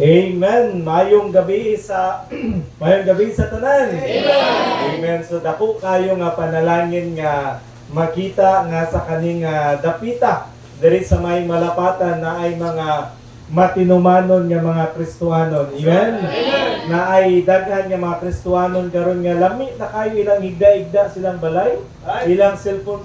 Amen. Mayong gabi sa tanan. Amen. So dako kayo nga panalangin nga makita nga sa kaning dapita diri sa may malapatan na ay mga matinumanon nga mga Kristohanon. Amen. Na ay daghan nga mga Kristohanon karon nga lami na kayo ilang igda-igda silang balay, ilang cellphone,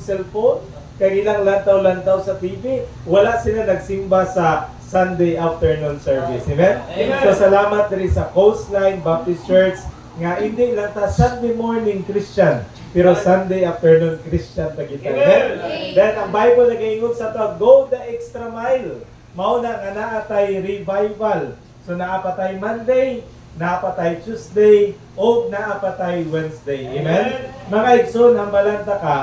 kay ilang lantaw-lantaw sa TV. Wala sila nagsimba sa Sunday afternoon service. Amen? So salamat rin sa Coastline Baptist Church nga hindi lang ta Sunday morning Christian pero Sunday afternoon Christian ta kita. Amen? Then ang Bible nagaingon sa to, go the extra mile. Mao na nga naatay revival. So naapatay Monday, naapatay Tuesday, o naapatay Wednesday. Amen? Mga igsoon, hambalanta ka,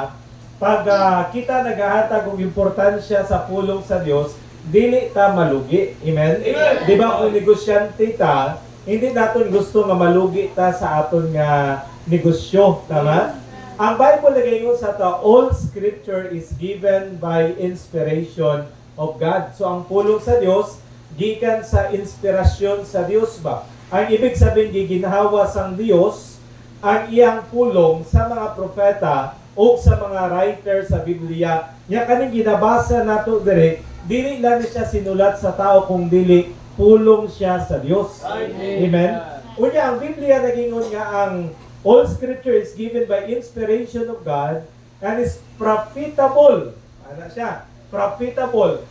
pag kita naghahatag og importansya sa pulong sa Dios, dili ta malugi. Amen? Di ba kung negosyante ta, hindi natin gusto nga malugi ta sa aton nga negosyo. Tama? Ang Bible nagaingon sa to, all scripture is given by inspiration of God. So ang pulong sa Dios, gikan sa inspirasyon sa Dios ba? Ang ibig sabihin, giginhawa sang Dios ang iyang pulong sa mga propeta o sa mga writer sa Biblia. Nya kaning ginabasa nato dire, dili lang siya sinulat sa tao kung dili pulong siya sa Dios. Amen. Unya ang Biblia nagingon nga ang all scripture is given by inspiration of God and is profitable. Ano siya? Profitable.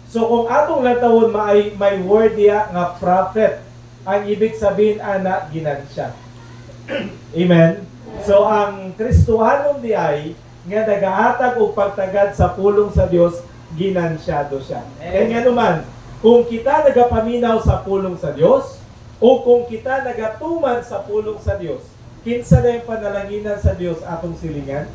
So kung atong latawon may word diya nga prophet, ang ibig sabihin ana ginansya. Amen. So ang Kristohanon di ay nga nagahatag og pagtagad sa pulong sa Dios, ginansyado siya. Kaya nga naman, kung kita nagapaminaw sa pulong sa Dios o kung kita nagatuman sa pulong sa Dios, kinsa na yung panalanginan sa Dios atong silingan?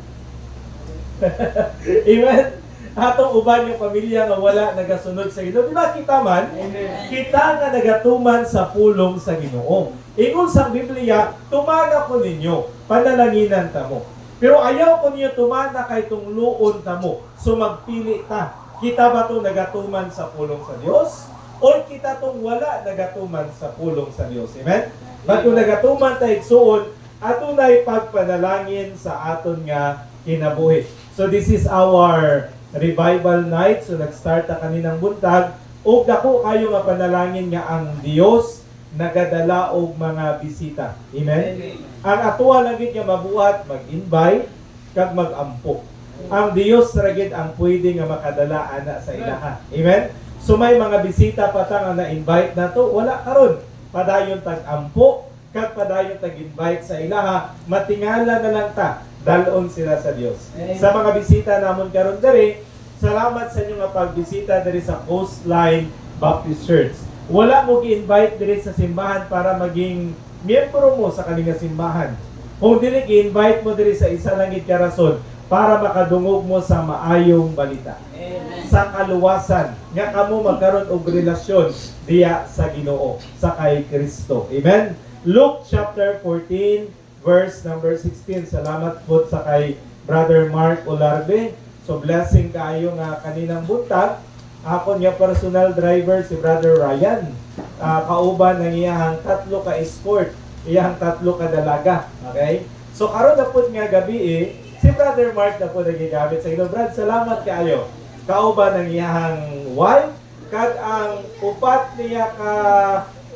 Amen. Atong uban yung pamilya nga wala nagasunod sa Ginoo. Di ba kita man? Amen. Kita nga nagatuman sa pulong sa Ginoo. Ingon sa Biblia, tumana ko ninyo, panalanginan ta mo. Pero ayaw ko niyo tumana kay tungluon ta mo. So magpili ta. Kita ba itong nagatuman sa pulong sa Diyos? O kita itong wala nagatuman sa pulong sa Diyos? Amen? Ba't kung nagatuman tayo igsuon, ato na'y pagpanalangin sa aton nga kinabuhi. So this is our revival night. So nag-start na kaninang buntag. O dako kayo nga panalangin nga ang Diyos nagadala og mga bisita. Amen? Ang atuwa lang gid nga mabuhat, mag-invite, kag mag-ampo. Ang Dios ragid ang pwede nga makadala ana sa ilaha. Amen? So may mga bisita pa ta nga na-invite na to, wala karon. Padayon tag-ampo, kag padayon tag-invite sa ilaha, matingala na lang ta, dalon sila sa Dios. Sa mga bisita namon karon diri, salamat sa inyo nga pagbisita diri sa Coastline Baptist Church. Wala mo gi-invite diri sa simbahan para maging miyembro mo sa kaning simbahan. Kung dili gi-invite mo diri sa isa lang gid ka rason para makadungog mo sa maayong balita. Amen. Sa kaluwasan nga kamo magkaroon og relasyon diya sa Ginoo, sa kay Kristo. Amen. Luke chapter 14 verse number 16. Salamat po sa kay Brother Mark Olarbe. So blessing kaayo nga kaninang buntag. Ako niya personal driver si Brother Ryan. Kauban ng iyahang 3 ka escort, iyahang 3 ka dalaga. Okay? So karon na po nga gabi si Brother Mark na po nagigamit sa inyo. Brad, salamat kaayo. Kauban ng iyahang wife, kag ang upat niya ka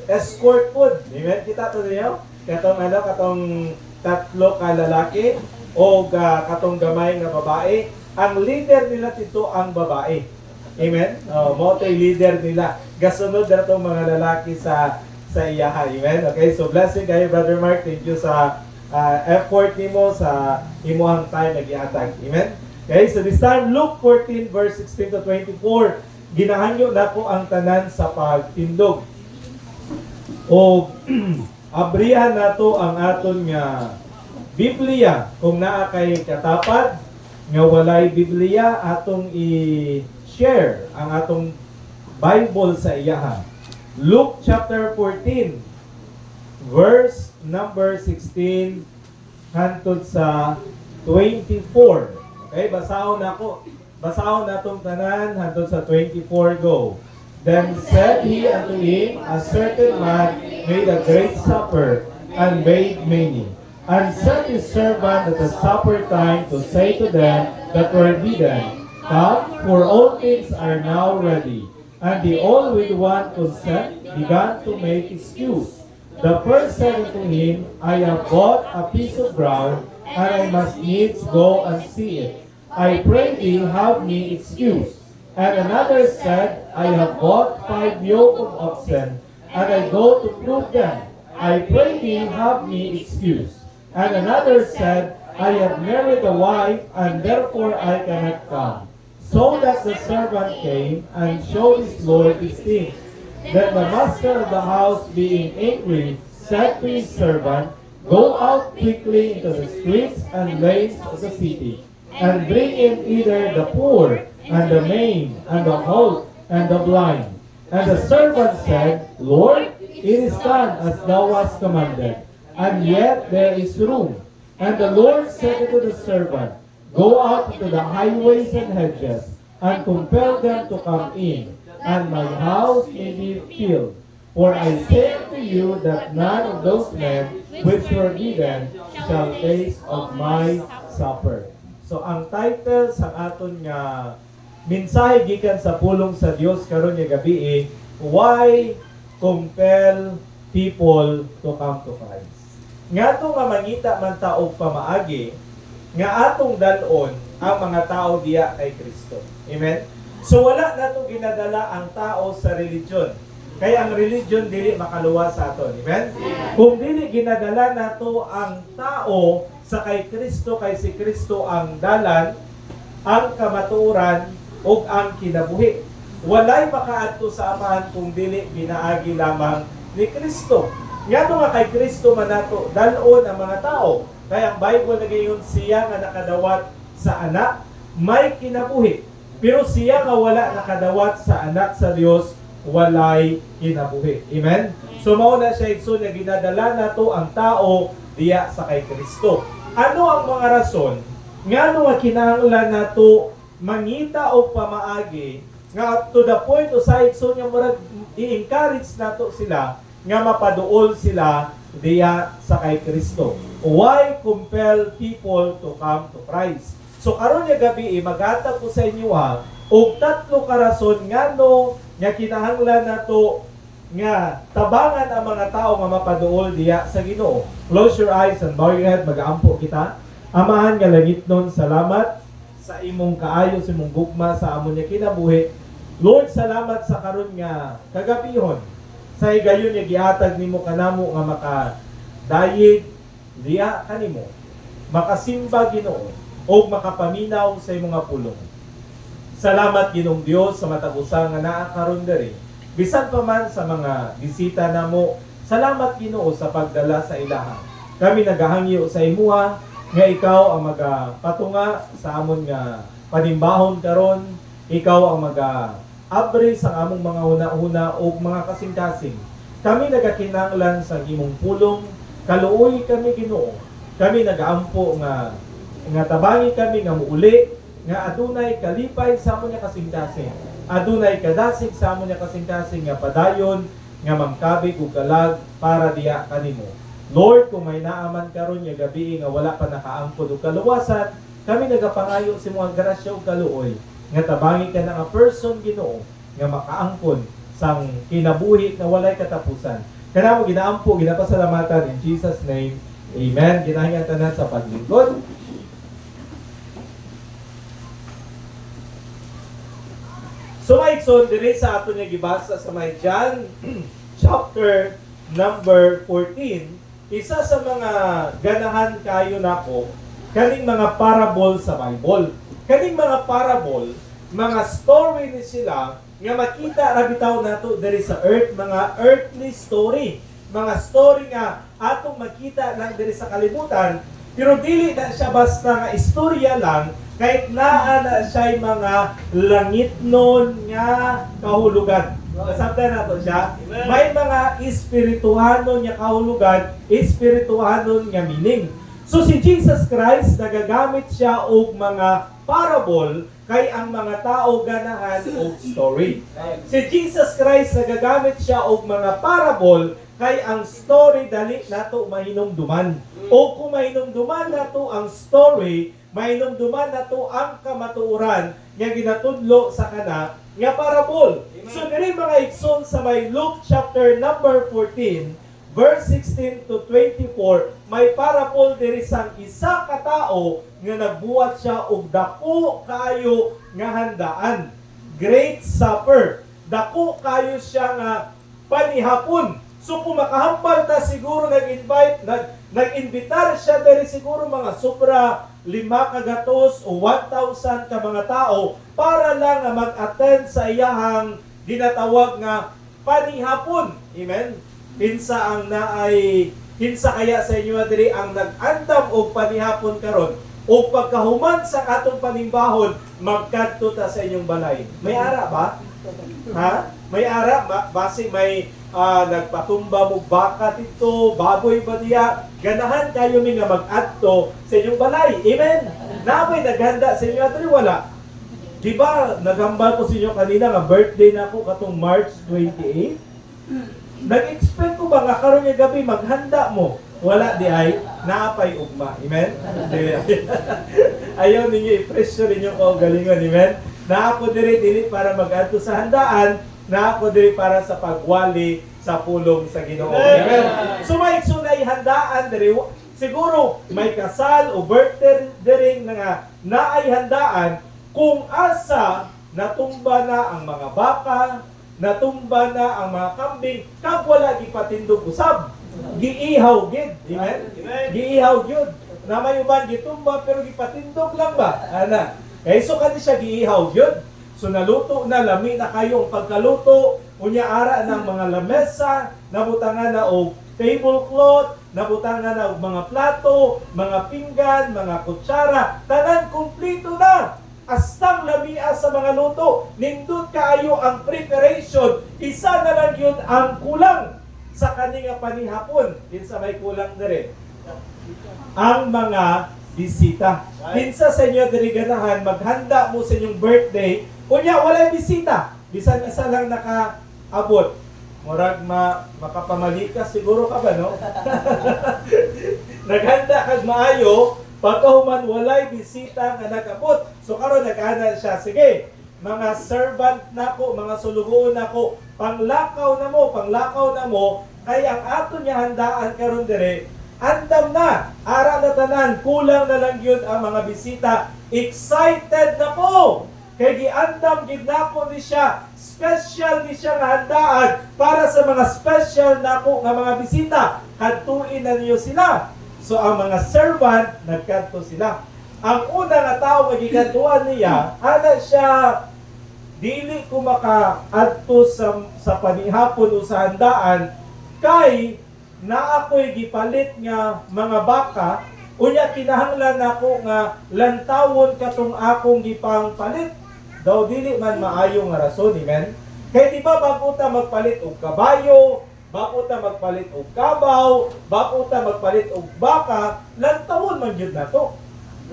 escort po. Amen? Kita to niyo? Katong 3 ka lalaki o katong gamay nga babae. Ang leader nila dito ang babae. Amen? Multi-leader nila. Gasunod na itong mga lalaki sa iyaha. Amen? Okay, so blessing kayo, Brother Mark. Thank you sa effort nimo sa imuhang time nag-ihatag. Amen? Okay, so this time, Luke 14 verse 16 to 24. Ginahanyo na po ang tanan sa pagtindog. O abrihan na to ang aton nga Biblia. Kung naa kay katapad, nga walay Biblia, atong i-share ang atong Bible sa iyaha. Luke chapter 14 verse number 16 hangtod sa 24. Okay, basahon na tong tanan hangtod sa 24. Go. Then said he unto him, A certain man made a great supper, and made many, and sent his servant at the supper time to say to them that were bidden, Come, for all things are now ready. And they all with one consent began to make excuse. The first said unto him, I have bought a piece of ground, and I must needs go and see it. I pray thee, have me excuse. And another said, I have bought 5 yoke of oxen, and I go to prove them. I pray thee, have me excuse. And another said, I have married a wife, and therefore I cannot come. So that the servant came, and showed his lord these things. Then the master of the house, being angry, said to his servant, Go out quickly into the streets and lanes of the city, and bring in either the poor, and the maimed, and the halt, and the blind. And the servant said, Lord, it is done as thou hast commanded, and yet there is room. And the Lord said unto the servant, Go out into the highways and hedges, and compel them to come in, and my house may be filled. For I say unto you that none of those men which were given shall taste of my supper. So ang title sa aton nga mensahe gikan sa pulong sa Dios karon nga gabi, Why Compel People to Come to Christ. Nga to nga mangita man ta og pamaagi nga atong dalon ang mga tao diya kay Kristo. Amen. So wala nato ginadala ang tao sa religion. Kaya ang religion dili makaluwas sa aton. Amen? Kung dili ginadala nato ang tao sa kay Kristo, kay si Kristo ang dalan, ang kamatuoran, o ang kinabuhi. Walay makaadto sa amahan kung dili binaagi lamang ni Kristo. Nga nga kay Kristo man nato dalon ang mga tao. Kaya ang Bible nagayon siya nga nakadawat sa anak, may kinabuhi. Pero siya nga wala nakadawat sa anak sa Dios, walay kinabuhi. Amen? So mao na siya igsoon nga ginadala nato ang tao diya sa kay Kristo. Ano ang mga rason ngano nga kinahanglan nato mangita o pamaagi nga to the point usay igsoon nga murag i-encourage nato sila nga mapaduol sila diya sa kay Kristo. Why compel people to come to Christ? So karon nga gabi maghatag ko sa inyo og 3 ka rason ngano nga kinahanglan nato nga tabangan ang mga tao nga mapaduol diya sa Ginoo. Close your eyes and bow your head, mag-aampo kita. Amahan nga langitnon, salamat sa imong kaayo, sa imong gugma sa amon nga kinabuhi. Lord, salamat sa karon nga kagabihon. Sa higayon nga gihatag nimo kanamo nga makadayeg diya kanimo, makasimba Ginoo o makapaminaw sa imong nga pulong. Salamat Ginoong Dios sa matag usa nga naa karon diri. Bisan pa man sa mga bisita namo, salamat Ginoo sa pagdala sa ilaha. Kami nagahangyo sa imuha nga ikaw ang magapatunga sa amon nga panimbahon karon, ikaw ang abri sa among mga huna-huna o mga kasing-kasing. Kami nagakinahanglan sa imong pulong, kaluoy kami Ginoo. Kami nagaampo nga tabangi kami nga muuli, nga adunay kalipay sa amon nga kasing-kasing. Adunay kadasig sa amon nga kasing-kasing nga padayon, nga mamkabig ug kalag para diya kanimo. Lord, kung may naaman karon nga gabi nga wala pa nakaangkod og kaluwasan, kami nagapangayo sa mga grasya ug kaluoy nga tabangi ka na nga person Ginoo nga makaangkon sang kinabuhi nga walay katapusan. Kanamo ginaampo, ginapasalamatan in Jesus name. Amen. Ginahingan tanan sa paglingkod. So maigsoon diri sa ato nga gibasa sa may John chapter number 14, isa sa mga ganahan kayo nako kaning mga parable sa Bible. Kaning mga parable, mga story ni sila nga makita ra bitaw nato diri sa earth, mga earthly story, mga story nga atong makita lang diri sa kalibutan, pero dili na siya basta nga istorya lang, kahit naa na siya'y mga langitnon nga kahulugan. Nasabtan nato siya. May mga espirituhanon nga kahulugan, espirituhanon nga meaning. So si Jesus Christ nagagamit siya og mga parable kay ang mga tao ganahan og story. Si Jesus Christ nagagamit siya og mga parable kay ang story dali nato mahinumduman. O kung mahinumduman nato ang story, mahinumduman nato ang kamatuoran nga ginatudlo sa kana nga parable. So diri mga igsoon sa may Luke chapter number 14, verse 16 to 24, may parable diri sang isa ka tawo nga nagbuhat siya og dako kayo nga handaan. Great supper. Dako kayo siya nga panihapon. So kung makahambal ta siguro nag-invitar siya diri siguro mga sobra 5 kagatos o 1,000 ka mga tao para lang nga mag-attend sa iyahang ginatawag nga panihapon. Amen. Kinsa kaya sa inyo diri ang nag-andam og panihapon karon o pagkahuman sa atong panimbahon magkadto ta sa inyong balay. May ara ba? Ha? May ara base may nagpatumba mo baka dito, baboy ba diya? Ganahan kayo mi nga mag-adto sa inyong balay. Amen. Namoy naghanda sa inyo diri wala. Di ba naghambal ko sa inyo kanina nga birthday na ako katong March 28? Nag-expect ko ba nga karon nga gabi maghanda mo? Wala di ay naapay ugma. Amen? Ayaw ninyo i-pressure ninyo ko galingon. Amen? Na ako diri para mag-adto sa handaan, na ako diri para sa pagwali sa pulong sa Ginoo. Amen? So may sunay handaan diri. Siguro may kasal o birthday diri nga naay handaan kung asa natumba na ang mga baka, natumba na ang mga kambing, kag wala gipatindog usab. Giihaw gid. Amen? Giihaw gyud. Na may uban gitumba pero gipatindog lang ba? Ana. So kani siya giihaw gyud. So naluto na, lami na kayo ang pagkaluto, unya ara ng mga lamesa, nabutangan na og tablecloth, nabutangan na og mga plato, mga pinggan, mga kutsara, tanan kumpleto na. Astang lamia sa mga luto, nindot kaayo ang preparation, isa na lang yun ang kulang sa kaninga panihapon. Kinsa may kulang dere? Ang mga bisita. Kinsa sa inyo diri ganahan maghanda mo sa inyong birthday, unya walay bisita. Bisan isa lang nakaabot. Murag makapamali ka siguro ka ba, no? Naghanda kag maayo, pagkahuman walay bisita nga nag-abot. So karon nag-ana siya, sige, mga servant nako, mga sulugoon nako, panglakaw na mo, kay ang ato niya handaan karon dire, andam na, ara na tanan, kulang na lang yun ang mga bisita. Excited na po! Kay giandam gid nako ni siya, special ni siya nga handaan para sa mga special nako nga mga bisita. Kadtuin na niyo sila. So ang mga servant nagkadto sila. Ang una nga tawo nga gikantuan niya, ana siya dili ko makaadto sa panihapon o sa handaan kay na ako'y gipalit nga mga baka, unya kinahanglan nako nga lantawon katong akong gipang palit. Daw dili man maayo nga rason, amen? Kaya di ba bago ta magpalit og kabayo, bago ta magpalit og kabaw, bago ta magpalit og baka, lantawon man gyud nato.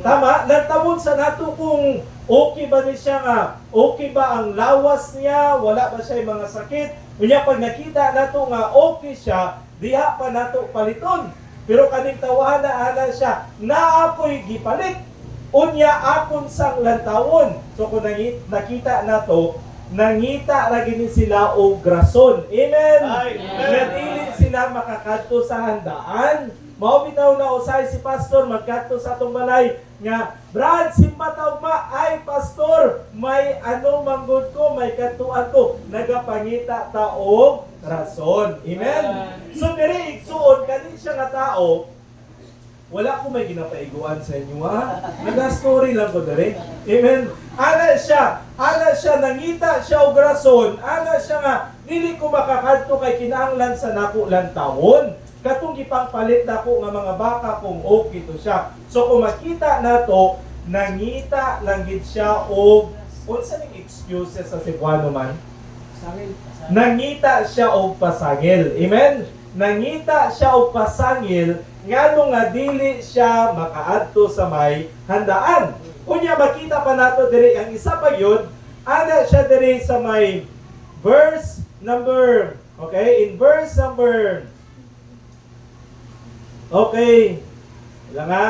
Tama? Lantawon sa nato kung okay ba ni siya nga, okay ba ang lawas niya, wala ba siya mga sakit. Unya pag nakita nato nga okay siya, diha pa nato paliton. Pero kaning tawahan na ana siya, naapoy gipalit. Unya akon sang lantawon. So kung nakita nato, nangita ra gini sila og grason. Amen. Nga dili sila makakadto sa handaan. Mao bitaw na usay si pastor magkadto sa atong balay nga, Brad, simba tawma, ay pastor, may ano manggod ko, may katuan ko, nagapangita ta og rason. Amen. So diri igsuon kani siya nga tao, wala ko may ginapaiguan sa inyo, ha? Naga-story lang ko dere. Amen. Ana siya, nangita siya og rason, ana siya nga, dili ko makakadto kay kinahanglan sa nako lantawon. Katong gipangpalit nako nga mga baka kung okay to siya. So kung makita nato, nangita lang gid siya og, unsa ning excuses sa Cebuano man? Nangita siya og pasangil. Amen. Nangita siya og pasangil ngano nga dili siya makaadto sa may handaan. Unya makita pa nato diri ang isa pa yun, ana siya diri sa may verse number, okay, in verse number, okay, lang nga,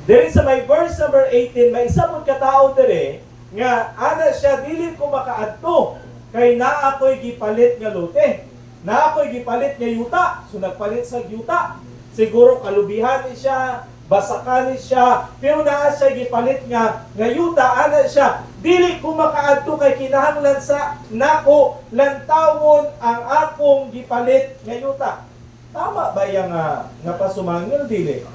diri sa may verse number 18, may isa pong katao diri, nga ana siya dili ko makaadto, kay naa ko'y gipalit nga lote, naa ko'y gipalit nga yuta, so nagpalit sa yuta, siguro kalubihan ni siya, basakan ni siya, pero naa siya gipalit nga yuta, ana siya, dili ko makaadto kay kinahanglan sa nako lantawon ang akong gipalit nga yuta. Tama ba yang nga pasumangil dili?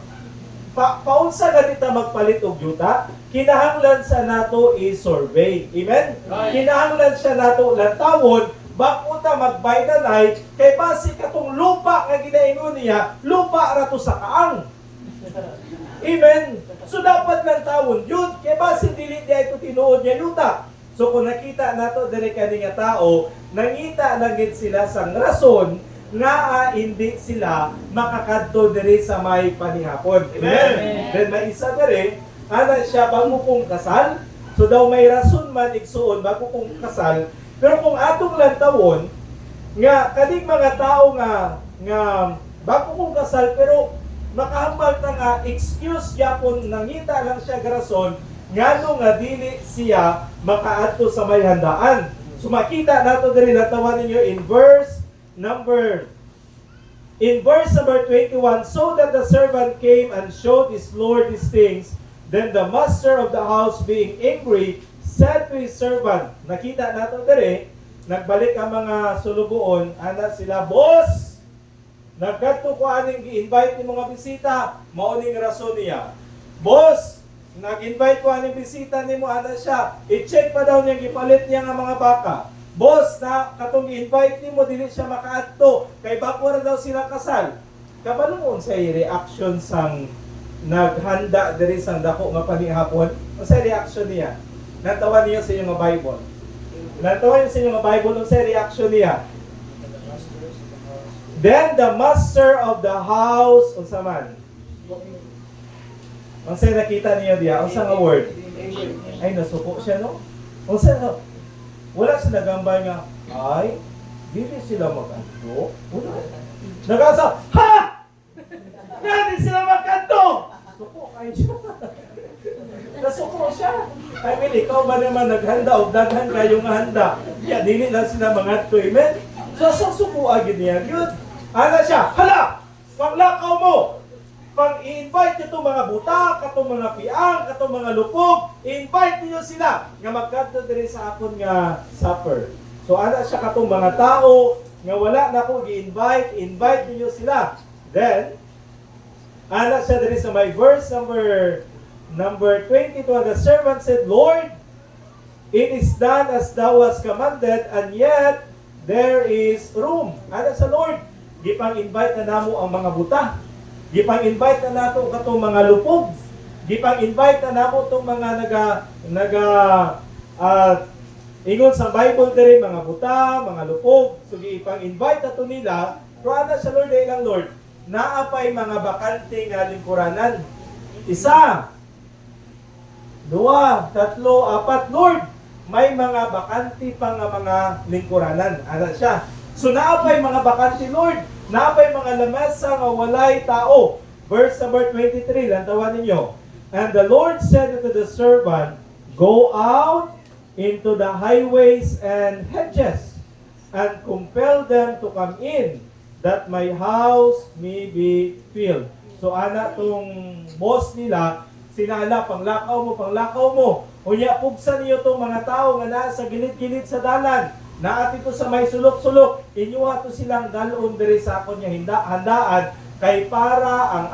Paunsa ganita magpalit og yuta? Kinahanglan sa nato i-survey. Amen? Right. Kinahanglan siya nato lantawon bako ta magbaydanay kay base katong lupa nga ginaingon niya, lupa ra to sa kaang. Amen. So dapat lang tawon yun. Kaya base dili niya ito tinuod niya yuta. So kung nakita nato diri kani nga tao, nangita lang gid sila sang rason nga hindi sila makakadto diri sa may panihapon. Amen. Then may isa diri, ana siya bago kong kasal. So daw may rason man igsuon bago kong kasal. Pero kung atong lantawon nga kaning mga tao nga bago kong kasal pero makahambal ta nga excuse yapon nangita lang siya garason ngano nga dili siya makaadto sa may handaan. So makita nato diri natawan ninyo in verse number 21, so that the servant came and showed his lord these things, then the master of the house being angry said to his servant, nakita nato diri nagbalik ang mga sulugoon, ana sila, boss, nagkadto ko aning gi-invite ni mga bisita, mao ning rason niya. Boss, nag-invite ko aning bisita nimo, ana siya, i-check pa daw niya gipalit niya nga mga baka. Boss, na katong gi-invite nimo dili siya makaadto, kay bako ra daw sila kasal. Kabalungon sa reaction sang naghanda diri sang dako nga panihapon. Unsa reaction niya? Natawa niya sa inyong Bible. Natawa niya sa inyong Bible, unsa reaction niya? Then the master of the house, unsa man? Unsa nakita niyo diya? Unsa nga word? Ay, nasuko siya, no? Unsa nga? Wala siya nagambay nga, ay, dili sila magkanto. Wala. Nagasa, ha! Dili sila magkanto! Suko kayo siya. Nasuko siya. I mean, ikaw ba naman naghanda o daghan kayong handa? Kaya dili lang sila mangadto, amen? So, suko agad niya, yun. Ana siya, hala! Panglakaw mo! Pang-i-invite itong mga buta, katong mga piang, katong mga lupog, i-invite niyo sila nga magkadto diri sa akon nga supper. So ana siya katong mga tao nga wala na ko gi-invite, invite niyo sila. Then ana siya diri sa my verse number 22, the servant said, Lord, it is done as thou hast commanded, and yet there is room. Ana sa Lord, gipang-invite na namo ang mga buta. Gipang-invite na nato katong mga lupog. Gipang-invite na namo tong mga ingon sa Bible diri mga buta, mga lupog. So gipang-invite nato nila. Pero ana sa Lord ay lang Lord, naapay mga bakante nga lingkuranan. 1, 2, 3, 4, Lord, may mga bakante pa nga mga lingkuranan. Ana siya. So naapay mga bakante Lord, naapay mga lamesa nga walay tao. Verse number 23, lantawan ninyo. And the Lord said unto the servant, go out into the highways and hedges, and compel them to come in, that my house may be filled. So ana tong boss nila, sinala, panglakaw mo. Unya, pugsan niyo tong mga tao nga nasa gilid-gilid sa dalan. Naati to sa may sulok-sulok, inyuha to silang dalon diri sa akon nga handaan, kay para ang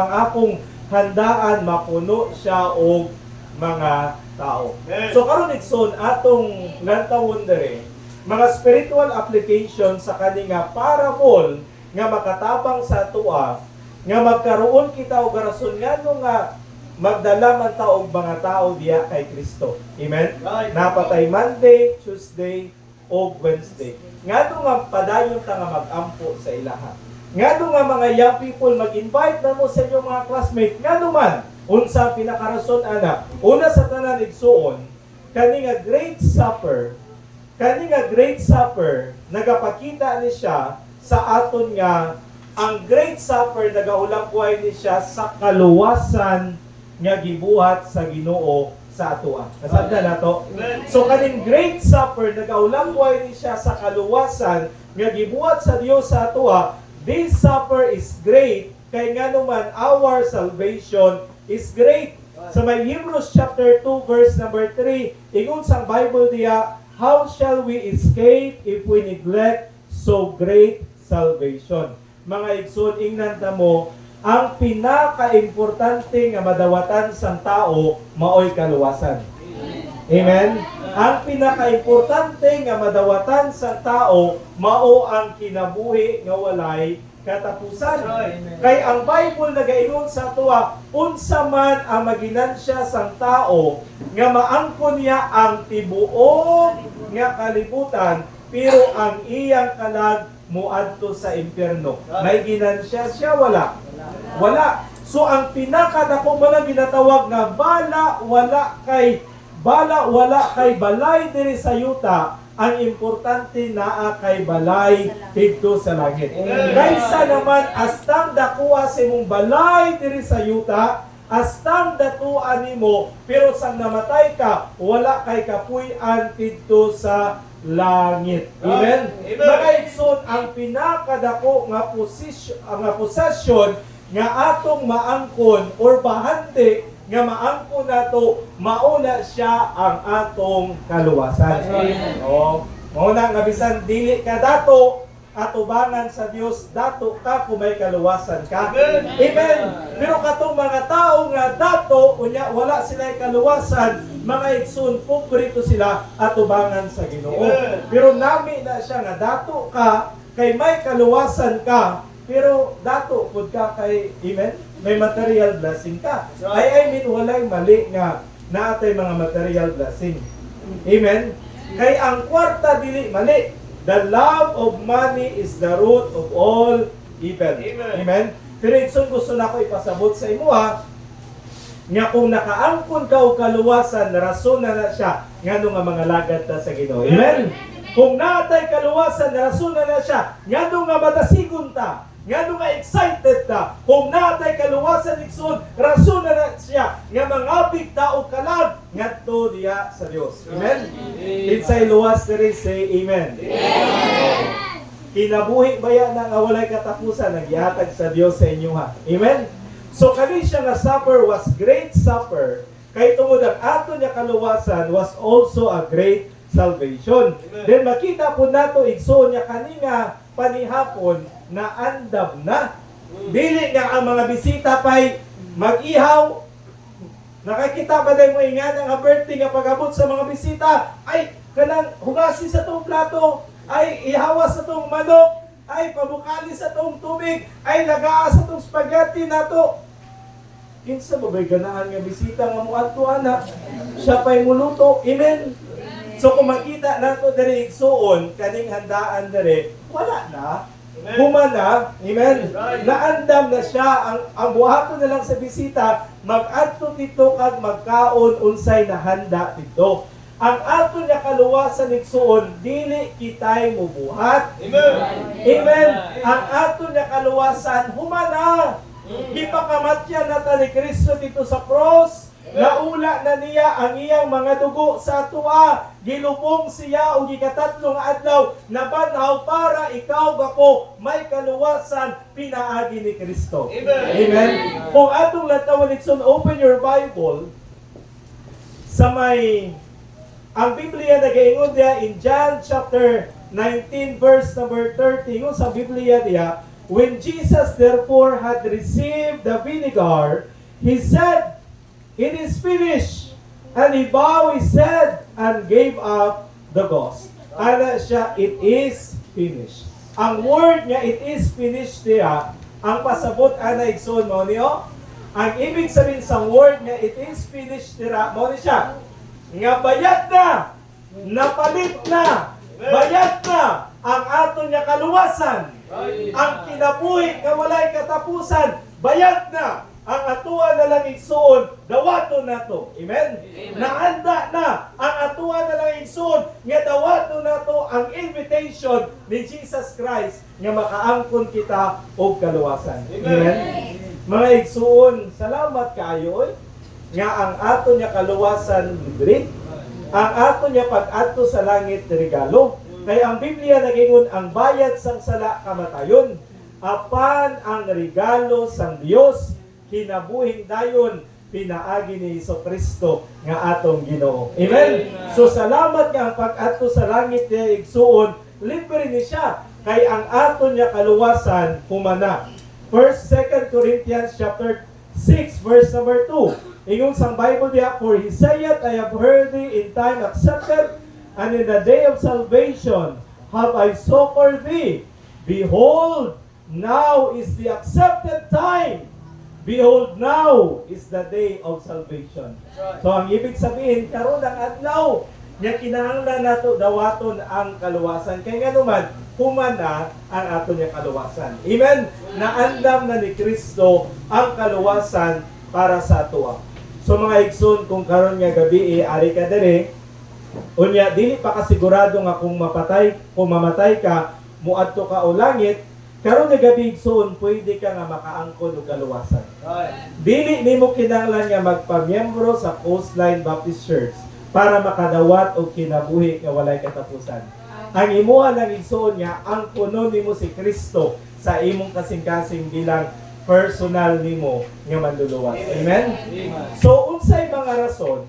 akong handaan mapuno siya og mga tao. So karon igsoon atong lantawon diri, mga spiritual application sa kani nga parable nga makatabang sa tuwa, nga magkaroon kita og rason ngano nga magdala man ta og mga tao diya kay Kristo. Amen? Right. Napatay Monday, Tuesday, o Wednesday. Nga nga padayon ta nga mag-ampo sa ilaha. nga nga mga young people mag-invite na mo sa inyong mga classmate nga man unsa pinakarason ana una sa tanan igsuon kani nga great supper nagapakita ni siya sa aton nga ang great supper nagaulang buhay ni siya sa kaluwasan nga gibuhat sa Ginoo sa atoa. Nasabda na to? So kaning great supper nagaulang buhay ni siya sa kaluwasan nga gibuhat sa Dios sa atoa. This supper is great kay nga naman our salvation is great. Sa may Hebrews chapter 2 verse number 3, ingon sang Bible diya, how shall we escape if we neglect so great salvation? Mga igsoon, ingnan ta mo, ang pinaka-importante nga madawatan sang tao maoy kaluwasan. Amen? Ang pinaka-importante nga madawatan sang tao mao ang kinabuhi nga walay katapusan. Kay ang Bible nagaingon sa tuwa, unsa man ang maginansya sang tao nga maangkon niya ang tibuok nga kalibutan, pero ang iyang kalag muadto sa impyerno. May ginansya siya wala? Wala. So ang pinakadako mo lang ginatawag na bala wala kay balay diri sa yuta, ang importante naa kay balay didto sa langit. Kaysa naman astang dakuha sa imong balay diri sa yuta, astang datuan nimo pero sang namatay ka wala kay kapuy-an didto sa langit. Amen. Mga igsoon, ang pinakadako nga posisyon nga atong maangkon or bahante nga maangkon nato mauna siya ang atong kaluwasan. Oh, mauna nga bisan dili ka dato atubangan sa Dios, dato ka kung may kaluwasan ka. Amen. Pero katong mga tao nga dato unya wala sila kaluwasan, mga igsoon, pobrito sila atubangan sa Ginoo. Pero nami na siya nga dato ka kay may kaluwasan ka, pero dato pud ka kay, amen, may material blessing ka. I mean walay mali nga naatay mga material blessing. Amen. Kay ang kwarta dili mali. The love of money is the root of all evil. Amen. Pero igsoon, gusto na ko ipasabot sa imo nga kung nakaangkon ka og kaluwasan, rason na siya ngano nga mga lagad ta sa Ginoo. Amen. Kung natay kaluwasan, rason na siya ngano nga madasigon ta, ngano nga excited ta. Kung natay kaluwasan igsoon, rason na siya nga mangabig ta og kalag ngadto diha sa Dios. Amen. Insay luwas diri say amen. Kinabuhi baya na nga walay katapusan nagihatag sa Dios sa inyo ha. Amen. So kani siya nga supper was great supper, kay tungod ang ato niya kaluwasan was also a great salvation. Amen. Then makita po nato igsoon niya kani nga panihapon na andam na. Dili nga ang mga bisita pay mag-ihaw. Nakakita ba dahil mo ingan ang birthday nga pag-abot sa mga bisita, ay kanang hugasin sa tong plato, ay ihawas sa tong manok, ay pabukali sa tong tubig, ay lagaa sa tong spaghetti nato. Kinsa ba ba'y ganahan nga bisita nga muadto ana? Siya pa'y muluto. Amen. So kung makita nato diri igsuon kaning handaan diri, wala na. Humana, amen. Naandam na siya ang buhaton na lang sa bisita, mag-adto dito kag magkaon unsay nahanda dito. Ang ato niya kaluwasan igsuon dili kitay mubuhat. Amen. Amen. Ang ato niya kaluwasan humana. Gipakamatyan na ta ni Kristo dito sa cross. Naula na niya ang iyang mga dugo sa atua. Gilubong siya o gikatatlong adlaw na banhaw para ikaw ako may kaluwasan pinaagi ni Kristo. Amen. Amen. Kung atong latawan itson, open your Bible sa may ang Biblia nagaingon diya in John chapter 19 verse number 30. Ingon sa Biblia diya, when Jesus therefore had received the vinegar, he said, "It is finished." And he bowed his head and gave up the ghost. Ana siya, it is finished. Ang word niya, it is finished diya, ang pasabot ana igsoon mo niyo. Ang ibig sabihin sa word niya, it is finished diya, mo ni siya. Nga bayad na, napalit na, bayad na ang ato niya kaluwasan. Ang kinabuhi nga walay katapusan, bayad na. Ang atuan na lang igsuon, dawaton nato. Amen? Naanda na ang atuan na lang igsuon, nga dawaton nato ang invitation ni Jesus Christ nga makaangkon kita og kaluwasan. Amen? Mga igsuon, salamat kaayo nga ang ato niya kaluwasan libre. Ang ato niya pag-adto sa langit regalo. Kaya ang Biblia nagingon ang bayad sang sala kamatayon. Apan ang regalo sang Dios kinabuhing dayon pinaagi ni Jesucristo nga atong Ginoo. Amen. So salamat nga ang pag-adto sa langit niya igsuon, libre ni siya kay ang ato niya kaluwasan humana. 2 Corinthians chapter 6 verse number 2. Ingon sang Bible diha, for he saith, I have heard thee in time accepted, and in the day of salvation have I succored thee. Behold, now is the accepted time. Behold, now is the day of salvation. So, ang ibig sabihin, karon ang adlaw, nga kinahanglan nato dawaton ang kaluwasan. Kaya nga naman, humana ang ato niya kaluwasan. Amen? Naandam na ni Kristo ang kaluwasan para sa ato. So, mga igsoon, kung karon nga gabi, ari ka dere, unya, dili pa kasigurado nga kung mamatay ka, muadto ka o langit, karon nga gabi igsoon, pwede ka nga makaangkon og kaluwasan. Dili nimo kinahanglan nga magpamiyembro sa Coastline Baptist Church para makadawat og kinabuhi nga walay katapusan. Ang imuha lang igsoon nga angkonon nimo si Kristo sa imong kasing-kasing bilang personal nimo nga manluluwas. Amen? So unsay mga rason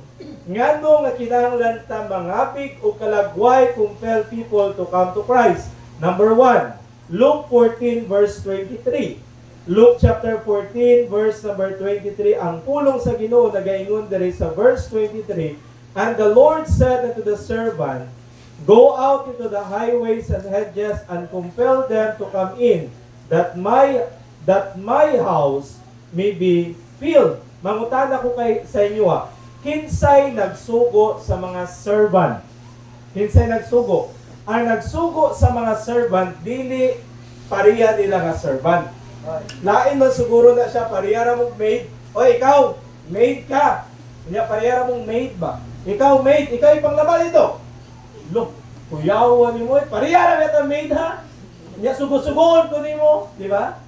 ngano nga kinahanglan ta mangapig o kalagway compel people to come to Christ? Number 1, Luke 14 verse 23. Luke chapter 14 verse number 23, ang pulong sa Ginoo nagaingon diri sa verse 23, and the Lord said unto the servant, go out into the highways and hedges and compel them to come in, that my house may be filled. Mangutana ko kay sa inyo kinsay nagsugo sa mga servant? Kinsay nagsugo? Ang nagsugo sa mga servant, dili pariya nila nga servant. Lain man siguro na siya, pariya ra mong maid. O ikaw, maid ka. Kanya pariya ra mong maid ba? Ikaw maid, ikaw ipanglaban ito. Look, kuyawan ni mo, pariya ra kita maid ha. Kanya sugo-sugoon ko ni mo, di ba?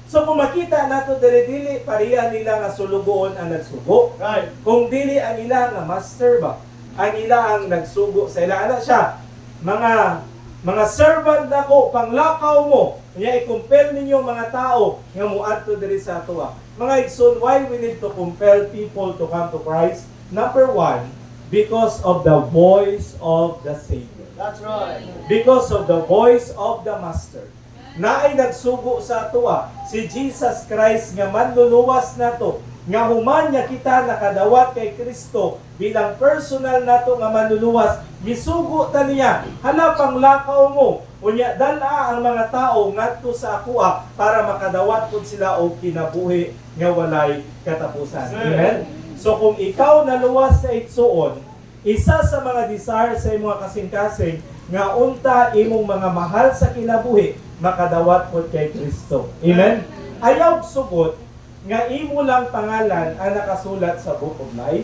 So kung makita nato dili pariya nila nga sulugoon ang nagsugo. Right. Kung dili ang ila nga master ba, ang ila ang nagsugo sa ila ana siya. Mga servant nako, panglakaw mo, kaya i-compel ninyo mga tao nga muadto diri sa atoa. Mga igsoon, why we need to compel people to come to Christ? Number 1, because of the voice of the Savior. That's right. Because of the voice of the Master. Naay nagsugo sa atoa, si Jesus Christ nga manluluwas nato, nga human niya kita nakadawat kay Kristo bilang personal nato nga manluluwas, misugo ta niya, hala panglakaw mo, unya dala ang mga tao ngadto sa akoa para makadawat pud sila og kinabuhi nga walay katapusan. Amen. So kung ikaw naluwas sa igsuon, isa sa mga desire sa imong kasing-kasing nga unta imong mga mahal sa kinabuhi makadawat pud kay Kristo. Amen. Ayaw sugot nga imo lang pangalan ang nakasulat sa Book of Life.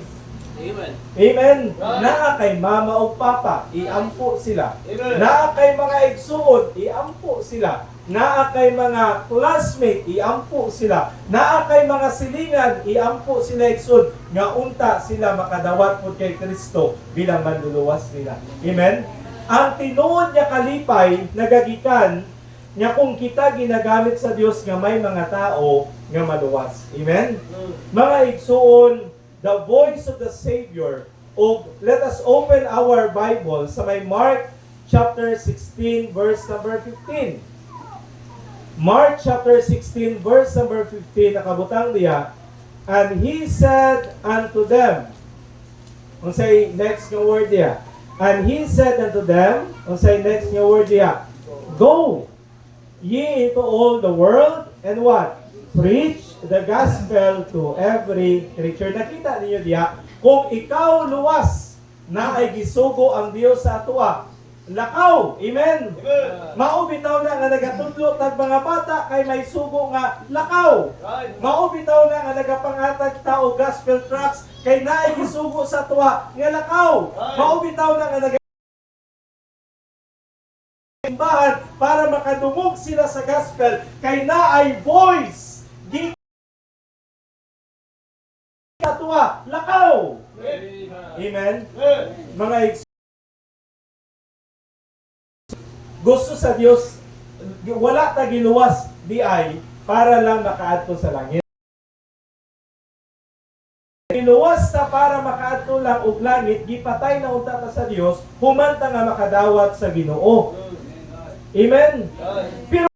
Amen. Amen. Naa kay mama o papa, iampo sila. Amen. Naa kay mga igsuon, iampo sila. Naa kay mga classmate, iampo sila. Naa kay mga silingan, iampo sila igsuon nga unta sila makadawat pud kay Kristo bilang manluluwas nila. Amen. Ang tinuod niya kalipay nagagikan nga kung kita ginagamit sa Dios nga may mga tao nga maluwas. Amen? Mga igsuon, the voice of the Savior, let us open our Bible sa may Mark chapter 16 verse number 15. Mark chapter 16 verse number 15, nakabutang diya, and he said unto them, unsay next nga word diya, and he said unto them, unsay next nga word diya, go ye into all the world, and what? Preach the gospel to every creature. Nakita ninyo diya, kung ikaw luwas na ay gisugo ang Dios sa atoa, lakaw. Amen. Amen. Mao bitaw na nga nagatudlo tag mga bata kay may sugo nga lakaw. Right. Mao bitaw na nga nagapangatag tao gospel tracts kay naay gisugo sa tuwa nga lakaw. Mao bitaw na nga simbahan para makadungog sila sa gospel kay naay voice. Di katuwa lakaw. Amen. Mga gusto sa Dios wala ta giluwas di ay para lang makaadto sa langit. Giluwas ta para makaadto lang og langit, gipatay na unta ta sa Dios, human ta nga makadawat sa Ginoo. Amen. Pero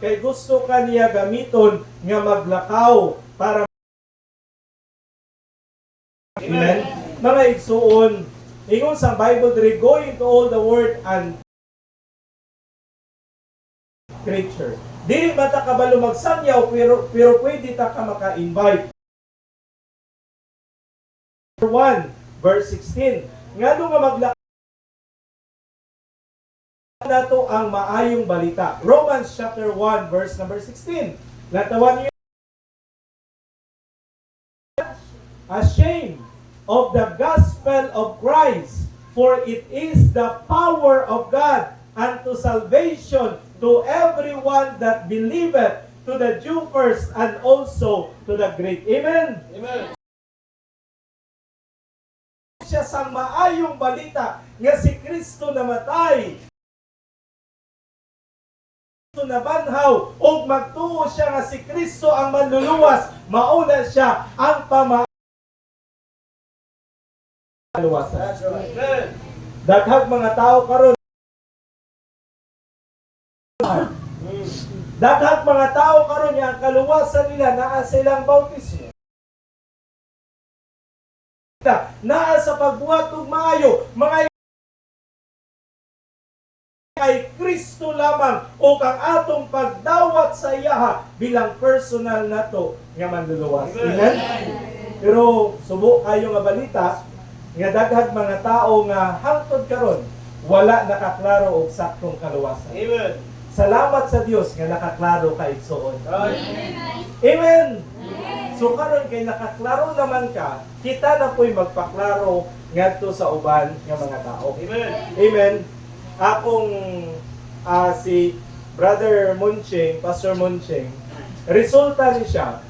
kay gusto ka niya gamiton nga maglakaw para Amen. Mga igsuon, ingon sa Bible diri, go into all the world and creature. Dili ba ta kabalo magsangyaw pero pwede ta ka maka-invite. 1 verse 16. Ngano nga maglakaw nato ang maayong balita. Romans chapter 1 verse number 16. Natawan niyo ashamed of the gospel of Christ, for it is the power of God unto salvation to everyone that believeth, to the Jew first and also to the Greek. Amen. Amen. Siya sang maayong balita nga si Kristo namatay, nabanhaw, ug magtuo siya nga si Kristo ang manluluwas, mauna siya ang luwasan. That's right. Amen. Daghang mga tao karon. Daghang mga tao karon nga ang kaluwasan nila naa silang bautismo. Naa sa pagbuhat og maayo, mga kay Kristo lamang o kang atong pagdawat sa iyaha bilang personal nato nga manluluwas. Amen. Pero subo kayo nga balita nga daghang mga tao nga hangtod karon wala nakaklaro og saktong kaluwasan. Amen. Salamat sa Dios nga nakaklaro ka igsuon. Right. Amen. So karon kay nakaklaro naman ka, kita na po'y magpaklaro ngadto sa uban nga mga tao. Amen. Amen. Akong si Brother Munching, Pastor Munching, resulta ni siya.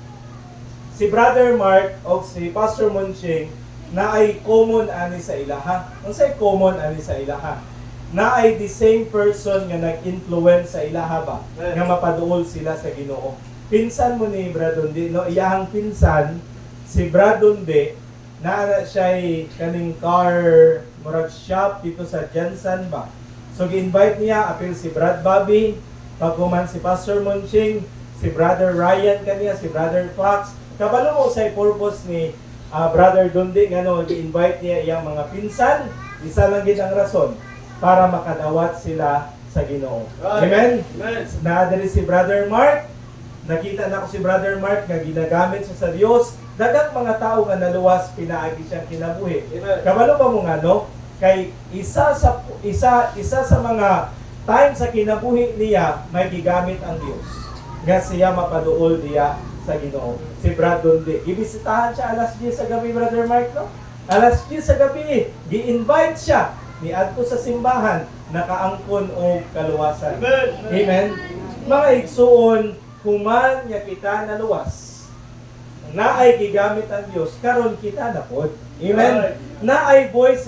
Si Brother Mark o si Pastor Munching na ay common ani sa ilaha. Unsay common ani sa ilaha? Na ay the same person nga nag-influence sa ilaha ba? Nga mapaduol sila sa Ginoo. Pinsan mo ni Bradonde, no? Iyahang pinsan, si Bradonde, na siya'y kaning car murag shop dito sa Jensen ba? So gi-invite niya, apil si Brad Bobby, pagkuman si Pastor Munching, si Brother Ryan kaniya, si Brother Fox. Kabalo mo sa purpose ni Brother Dundi, ngano gi-invite niya iyang mga pinsan, isa lang gid ang rason para makadawat sila sa Ginoo. Amen. Amen. Naadiri si Brother Mark, nakita na ko si Brother Mark nga ginagamit siya sa Dios. Daghang mga tao nga naluwas pinaagi siyang kinabuhi. Amen. Kabalo ba mo nga no? Kay isa sa mga time sa kinabuhi niya may gigamit ang Dios. Nga siya mapaduol diya sa Ginoo. Si Brad Dundi. Ibisitahan siya alas 10 sa gabi, Brother Mark, no? Alas 10 sa gabi, gi-invite siya ni adto sa simbahan, nakaangkon og kaluwasan. Amen. Amen. Mga igsuon, human nga kita naluwas. Naay gigamit ang Dios, karon kita na pod. Amen. Naay voice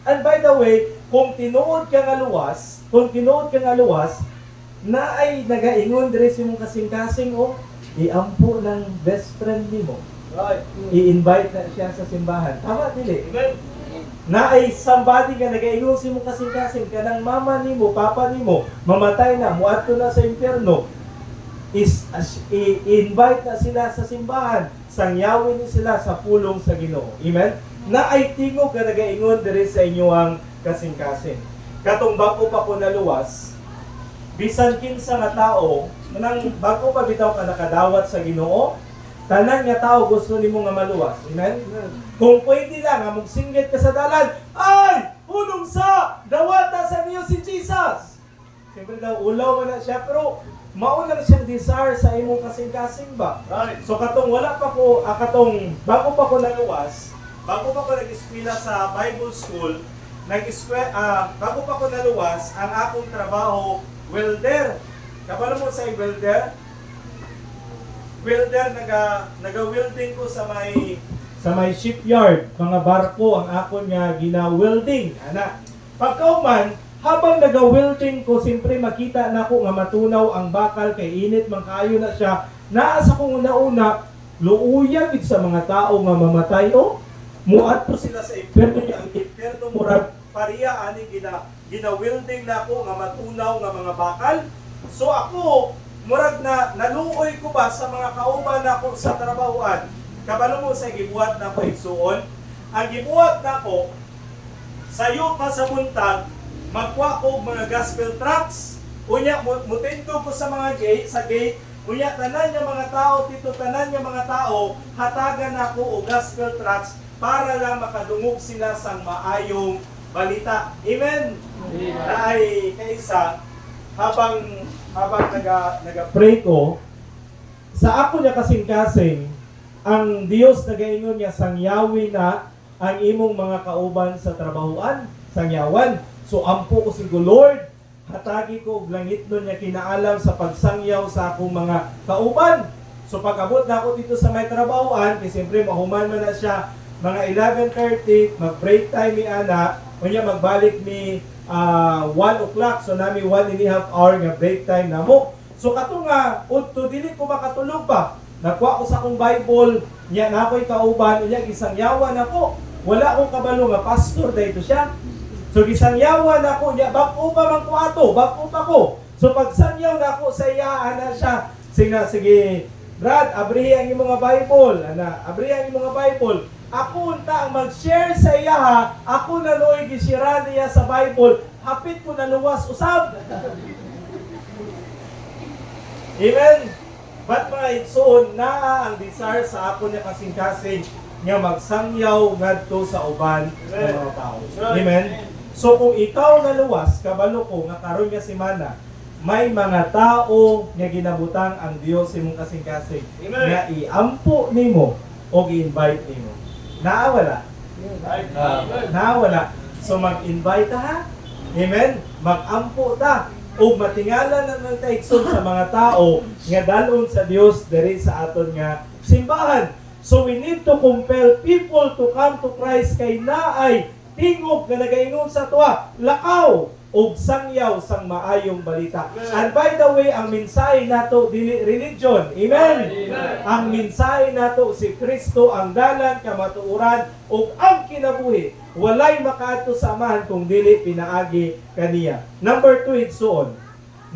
and by the way, kung tinuod ka nga luwas, naay nagaingon diri sa imong kasing-kasing o iampo ng best friend nimo. Right. I-invite na siya sa simbahan. Tama dili. Amen. Na ay somebody nga nagaingon si mo kasing-kasing kanang mama nimo, papa nimo mamatay na, muadto na sa impyerno. I-invite na sila sa simbahan, sangyawin ni sila sa pulong sa Ginoo. Amen. Na ay tingog nga nagaingon diri sa inyong kasing-kasing. Katong bago pa ko naluwas, bisan kinsa nga tao, nang bago pa bitaw ka nakadawat sa Ginoo, Tanan nga tao gusto nimo nga maluwas. Amen? Kung pwede lang nga magsinggit ka sa dalan, ay! Hulong sa! Dawata sa niyo si Jesus! Siyempre daw, ulaw man na siya, pero mauna na siyang desire sa imong kasing-kasing ba? Right. So katong wala pa ko, bago pa ko naluwas, bago pa ko nag-eskwela sa Bible School, bago pa ko naluwas, ang akong trabaho, welder. Kabalo mo sa welder? Welder, naga-welding ko sa may shipyard. Mga barko ang akon nga gina-welding. Ana. Pagkauman, habang naga-welding ko, siyempre makita na ko nga matunaw ang bakal kay init man kaayo na siya. Naasa kong una-una, luuyag sa mga tao nga mamatay o muadto sila sa impyerno niya. Ang impyerno murag pariya ani gina-welding na ko nga matunaw nga mga bakal. So ako murag na naluoy ko ba sa mga kauban nako sa trabahoan. Kabalo mo sa gibuhat na ko igsuon. Ang gibuhat na ko sayo pa sa buntag magkuha ko og mga gospel tracts. Unya mutindog ko sa mga gate. Unya tanan nga mga tao tanan nga mga tao hatagan nako og gospel tracts para lang makadungog sila sa maayong balita. Amen. Ay kaysa habang naga-pray ko sa ako niya kasing-kasing ang Dios nagaingon niya sangyawi na ang imong mga kauban sa trabahoan, sangyawan. So ampo ko si Lord, hatagi ko og langit nun niya kinaalam sa pagsangyaw sa akong mga kauban. So pag-abot na ako dito sa may trabahoan, kasi siyempre mahuman man na siya mga 11:30, mag-break time ni ana, unya magbalik ni 1 o'clock, so nami 1.5 hour nga break time na mo. So kato nga, udto dili ko makatulog ba? Nakuha ko sa akong Bible, niya na ako'y kauban, niya gisangyawan ako. Wala akong kabalo nga pastor dahito siya. So gisangyawan ako, niya bako pa man ko ato, bako pa ko. So pagsangyaw na ako sa iya, ana siya, sige, Brad, abrihi ang imong Bible, ana, abrihi ang imong Bible. Ako unta ang mag-share sa iya ha, ako na loy gisira niya sa Bible, hapit ko naluwas usab. Amen. But mga igsoon, naa ang desire sa ako niya kasing-kasing nga magsangyaw ngadto sa uban ng mga tao. Amen. So kung ikaw naluwas, kabalo ko nga karon nga semana, may mga tao nga ginabutang ang Dios imong kasing-kasing nga iampo nimo o i-invite nimo. Naawala. Naawala. So mag-invite ha. Amen. Mag-ampo ta. O matingala na ng taigson sa mga tao nga dalon sa Dios diri sa aton nga simbahan. So we need to compel people to come to Christ kay naay tingog nga nagaingon sa tuwa, lakaw og sangyaw sang maayong balita. And by the way, ang mensahe nato dili religion. Amen. Ang mensahe nato si Kristo ang dalan kamatuoran ug ang kinabuhi. Walay makaadto sa amahan kung dili pinaagi kaniya. Number 2, igsoon.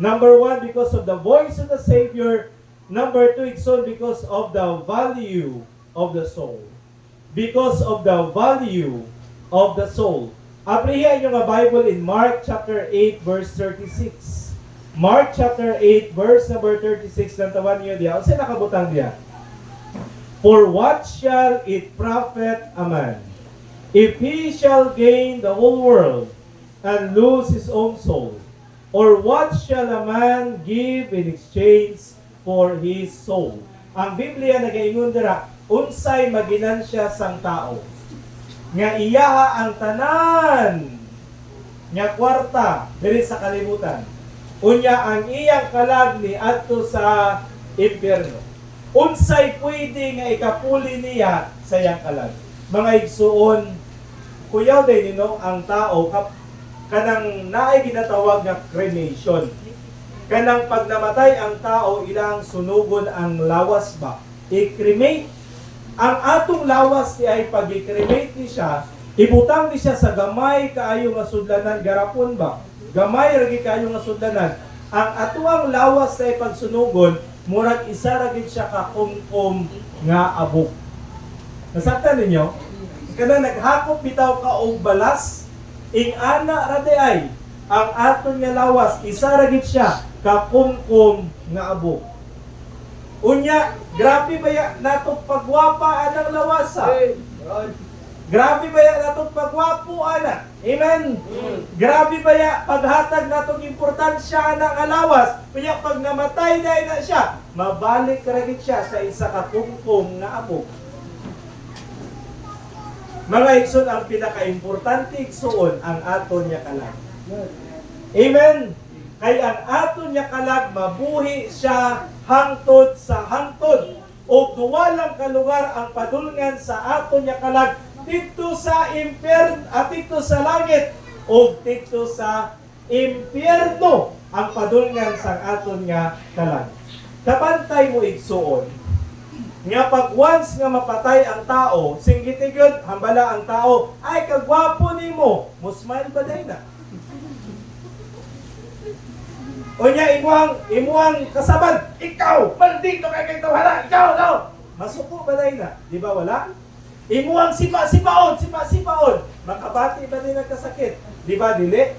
Number 1, because of the voice of the Savior. Number 2, igsoon, because of the value of the soul. Because of the value of the soul. Abrihan yung Bible in Mark chapter 8 verse 36. Mark chapter 8 verse number 36. Nantawan niyo diya. O saan nakabutang diya? For what shall it profit a man if he shall gain the whole world and lose his own soul? Or what shall a man give in exchange for his soul? Ang Biblia nagaingon dira, unsay maginansya sang tao nga iyaha ang tanan nga kwarta diri sa kalibutan. Unya ang iyang kalag ni adto sa impyerno. Unsay pwede nga ikapuli niya sa iyang kalag? Mga igsuon, kuyaw din ang tao kanang naay ginatawag nga cremation. Kanang pag namatay ang tao, ilang sunugon ang lawas ba? I-cremate. Ang atong lawas ni ay pag i-cremate ni siya, ibutang ni siya sa gamay kaayo nga sudlanan, garapon ba? Gamay ragi kaayo nga sudlanan. Ang atuang lawas ay pagsunugon, murag isa ragi siya ka kumkum nga abok. Nasaktan ninyo? Kanang naghakop bitaw ka og balas, ing ana rade ay ang aton nga lawas isa ragi siya ka kumkum nga abok. Unya, grabe ba ya natong pagwapa anang lawasa? Grabe ba ya natong pagwapo ana? Amen. Grabe ba ya paghatag natong importansya ana nga lawas? Kaya pag namatay na siya, mabalik karagit siya sa isa ka kungkong nga amo. Mga igsoon, ang pinaka-importante igsoon ang aton niya kalag. Amen. Kay ang aton niya kalag mabuhi siya hangtod sa hangtod. O duwalang kalugar ang padulngan sa aton niya kalag dito sa dito sa langit o dito sa impyerno ang padulngan sa aton nga kalag. Kabantay mo igsuon nga pag once nga mapatay ang tao, singgitigod, hambala ang tao, ay kagwapo nimo, musmile ba day na? O niya imuang kasabad, ikaw, maldito kay tawhala, ikaw. Masuko ba day na? Di ba wala? Imuang sipa-sipaon, makabati ba din nagkasakit? Di ba dili?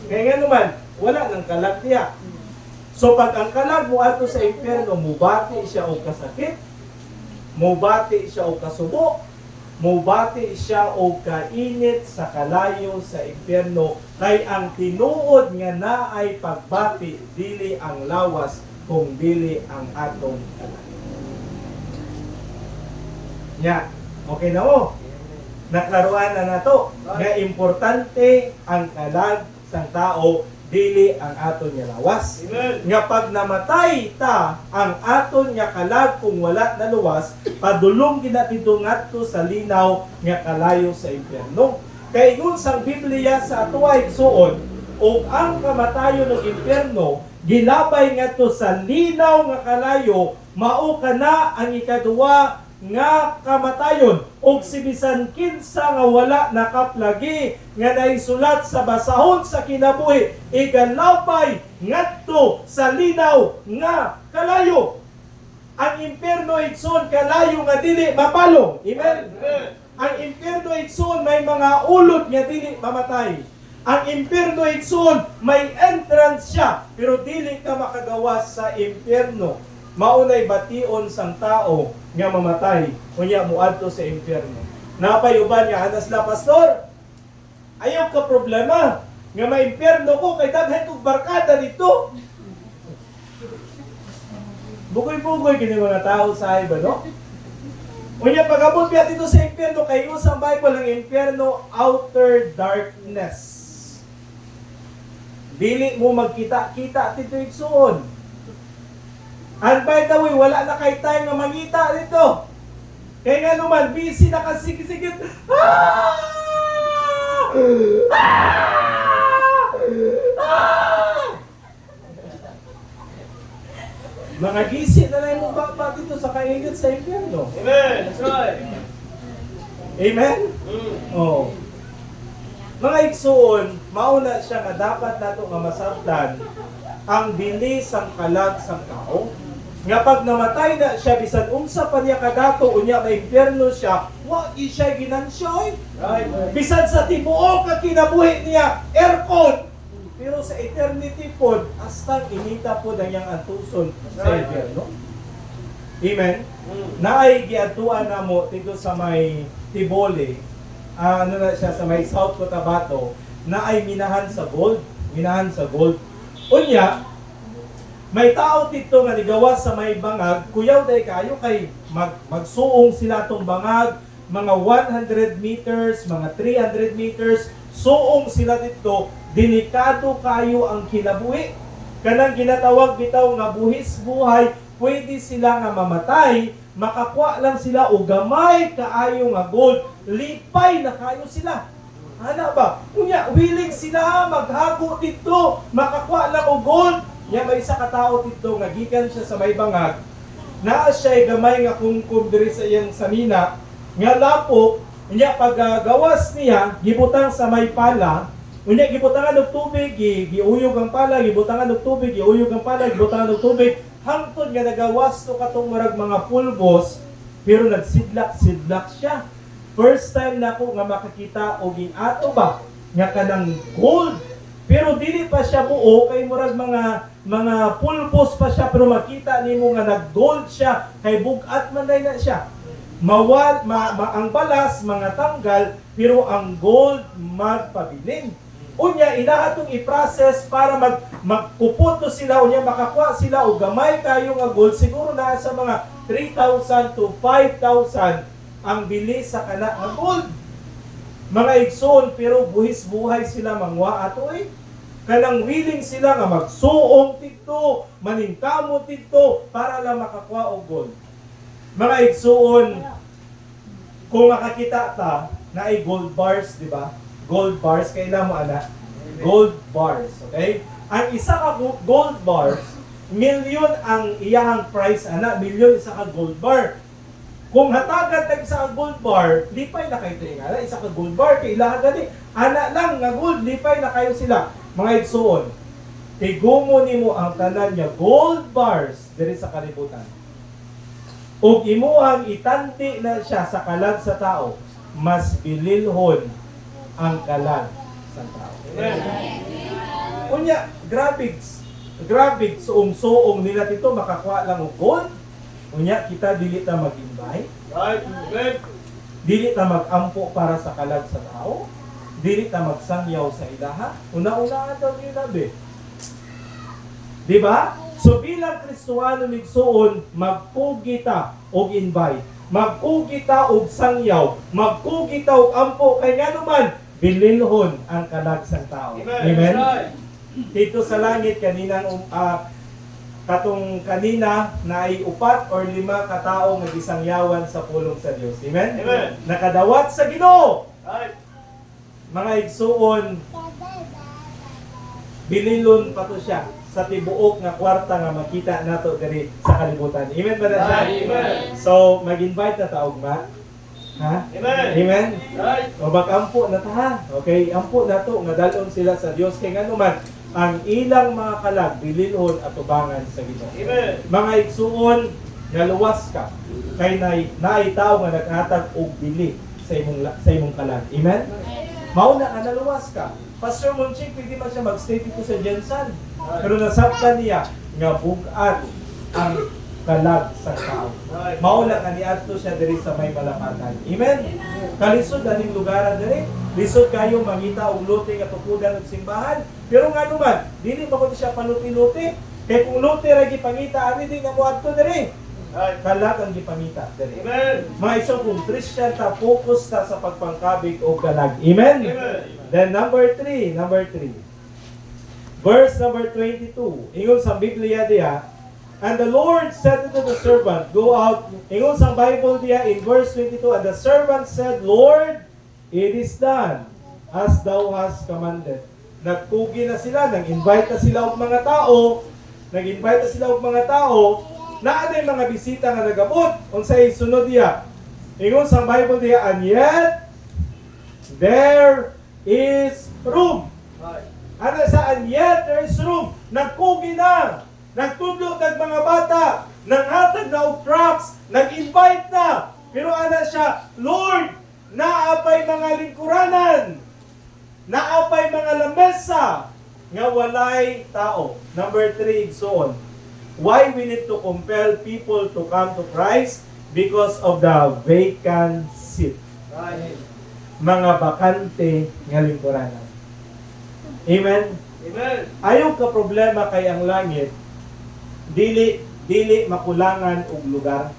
Kaya nga naman, wala nang kalag niya. So pag ang kalag mo ato sa impyerno, mubati siya o kasakit, mubati siya o kasubo, mubati siya o kainit sa kalayo sa impyerno, kay ang tinuod nga naay pagbati, dili ang lawas, kung dili ang atong kalag. Nya, okay na mo? Naklaruan na nato nga importante ang kalag sang tao, dili ang aton nga lawas. Amen. Nga pag namatay ta, ang aton nga kalag kung wala na luwas, padulong ginatito ngadto sa linaw nga kalayo sa impyerno. Kay ingon sang Biblia sa atuwa igsuon, og ang kamatayon ng impyerno gilabay ngadto sa linaw nga kalayo, mao kana ang ikaduwa nga kamatayon, og si bisan kinsa nga wala nakaplagi nga naisulat sa basahon sa kinabuhi, igalabay ngadto sa linaw nga kalayo. Ang impyerno igsoon kalayo nga dili mapalong. Amen. Ang impyerno igsoon may mga ulod nga dili mamatay. Ang impyerno igsoon may entrance siya, pero dili ka makagawas sa impyerno. Maunay bation sang tao nga mamatay unya muadto sa impyerno. Napay uban nga hanas la pastor. Ayaw ka problema nga may impyerno ko kay daghan kog barkada dito. Bugoy-bugoy kini mga tao sa iba, no? Unya pagabot biya dito sa impyerno kay usang Bible ang impyerno outer darkness. Dili mo magkita-kita dito igsuon. And by the way, wala na kay time nga mangita dito. Kaya nga naman, busy na kasigit-sigit. Ah! Ah! Ah! Mga gisi na lang yung baba dito sa kainit sa impyerno. Amen. That's right. Amen? Oh. Mga igsuon, mauna siya nga dapat nato nga masabtan ang bilis ang kalag sang tao. Nga pag namatay na siya, bisan unsa pa niya kadato, unya may impyerno siya, wa gi siya ginansyoy. Right. Bisan sa tibuok nga kinabuhi niya, aircon. Pero sa eternity pod, hastang inita po na niyang antuson sa impyerno. Amen? Naay giadtuan na mo dito sa may Tiboli, ano na siya, sa may South Cotabato, naay minahan sa gold. Minahan sa gold. Unya, may tao dito nga nigawas sa may bangag, kuyaw day kayo kay magsuong sila tong bangag, mga 100 meters, mga 300 meters, suong sila dito, delikado kayo ang kinabuhi. Kanang ginatawag bitaw nga buhis buhay, pwede sila nga mamatay, makakuha lang sila o gamay kaayo nga gold, lipay na kayo sila. Ano ba? Unya, willing sila maghago dito, makakuha lang o gold. Yan may isa katao dito nga gikan siya sa may bangag. Naa siya gamay nga kungkub diri sa iyang sanina nga lapo, unya paggawas niya gibutang sa may pala, unya gibutangan og tubig, giuyog ang pala, gibutangan og tubig, giuyog ang pala, gibutangan og tubig, hangtod nga nagawas to katong marag mga pulbos, pero nagsidlak-sidlak siya. First time na ako nga makakita og ato ba nga kanang gold Pero dili pa siya buo kay murag mga pulbos pa siya, pero makita nimo nga nag-gold siya kay bugat man na siya. Ang balas mga tanggal pero ang gold magpabilin. Unya inahatong i-process para magkuputo sila, unya makakuha sila og gamay kayo nga gold, siguro na sa mga 3,000 to 5,000 ang bili sa kana nga gold. Mga igsoon, pero buhis-buhay sila mangwa ato kanang willing sila nga magsuong dito, maningkamot dito para lang makakuha og gold. Mga igsoon, kung makakita ta na ay gold bars, di ba? Gold bars, kailan mo ana? Gold bars, okay? Ang isa ka gold bars, milyon ang iyahang price ana, milyon isa ka gold bar. Kung hatagan tag isa ka gold bar, lipay na kayo tinga, isa ka gold bar kay ilaha gani. Ana lang nga gold, lipay na kayo sila. Mga igsoon, tigumo nimo ang tanan niya gold bars diri sa kalibutan. Ug imuhang itanti na siya sa kalag sa tao, mas bililhon ang kalag sa tao. Unya, grabe suong-suong nila dito makakuha lang og gold. Unya, kita dili ta mag-invite. Dili ta mag-ampo para sa kalag sa tao. Dili ta magsangyaw sa ilaha. Una-una daw yun nabi. Di ba? So bilang Kristohano migsuon, magpugi ta og invite. Magpugi ta og sangyaw. Magpugi ta og ampo kay ngano man bililhon ang kalag sa tao. Amen. Dito sa langit kaninang katong kanina na ay 4 or 5 katao nga gisangyawan sa pulong sa Dios. Amen. Amen. Nakadawat sa Ginoo. Right. Mga igsuon, bililon pa to siya sa tibuok nga kwarta nga makita nato diri sa kalibutan. Amen ba na? Amen. So, mag-invite na taog ma. Ha? Amen. Amen. Right. O ampo na ta ha. Okay, ampo na to nga dalon sila sa Dios kay ngano man ang ilang mga kalag bililhon at tubangan sa Ginoo. Amen. Mga igsuon, nga luwas ka kay naay tao nga naghatag og bili sa imong kalag. Amen. Mauna nga naluwas ka. Pastor Monchik, pwede man siya mag-stay dito sa Jensen. Pero nasabtan niya nga bugat ang kalag sa tao. Mauna nga niadto siya diri sa may malapatan. Amen. Kalisod aning lugaran diri. Lisod kayo mangita og lote nga tukudan og simbahan. Pero nga naman, dili ba ko siya paluti-luti? Kay kung lote ra gipangita ani di nga moadto diri. Kalag ang gipangita diri. Amen. Mga iso kung Christian ta, focus ta sa pagpangkabig o kalag. Amen? Amen. Then number 3. Verse number 22. Ingon sa Biblia diya, and the Lord said to the servant, go out. Ingon sa Bible diya in verse 22, and the servant said, Lord, it is done as thou hast commanded. Nagpugi na sila, nag-invite na sila og mga tao, na aday mga bisita nga nagabot. Unsay sunod diya? Ingon sa Bible diya, and yet there is room. Ano sa and yet there is room? Nagkugi na. Nagtudlo ng mga bata. Nanghatag na og trucks. Nag-invite na. Pero ano siya, Lord, naapay mga lingkuranan. Naapay mga lamesa. Nga walay tao. Number 3, igsoon. Why we need to compel people to come to Christ? Because of the vacant seat. Mga bakante nga lingkuranan. Amen? Amen. Ayaw ka problema kay ang langit, dili makulangan og lugar.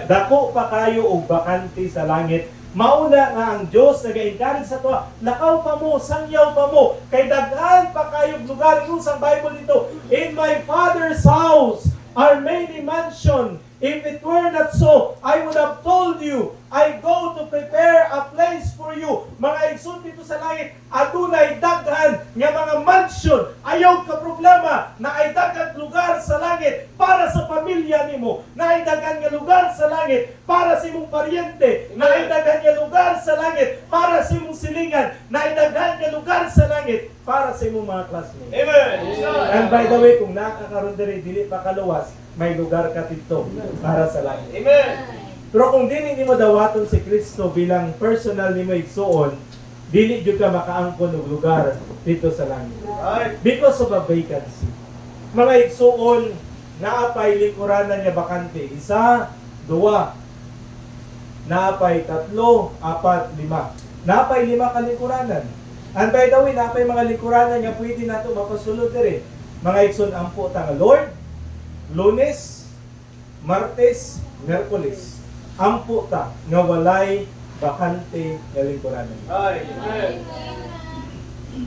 Dako pa kayo og bakante sa langit. Mauna nga ang Dios nag-encourage sa to, lakaw pa mo, sangyaw pa mo, kay daghan pa kayo lugar. Yung sa Bible dito, in my Father's house are many mansions. If it were not so, I would have told you, I go to prepare a place for you. Mga igsoon dito sa langit, adunay daghan nga mga mansion. Ayaw ka problema na ay daghan lugar sa langit para sa pamilya nimo. Na ay daghan nga lugar sa langit para sa imong paryente. Na ay daghan nga lugar sa langit para sa imong silingan. Na ay daghan nga lugar sa langit para sa imong mga classmates. Amen. And by the way, kung nakakaroon dili pa kaluwas, may lugar ka dito para sa langit. Amen. Pero kung dili nimo dawaton si Kristo bilang personal nimo igsuon, dili jud ka makaangkon og lugar dito sa langit. Because of a vacancy. Mga igsuon, naapay lingkuranan niya bakante. 1, 2, naapay 3, 4, 5. Naapay 5 ka lingkuranan. And by the way, naapay mga lingkuranan nga pwede nato mapasulod diri. Mga igsuon, ampo ta nga Lord, Lunes, Martes, Miyerkules. Ampo ta nga walay bakante nga lingkuranan.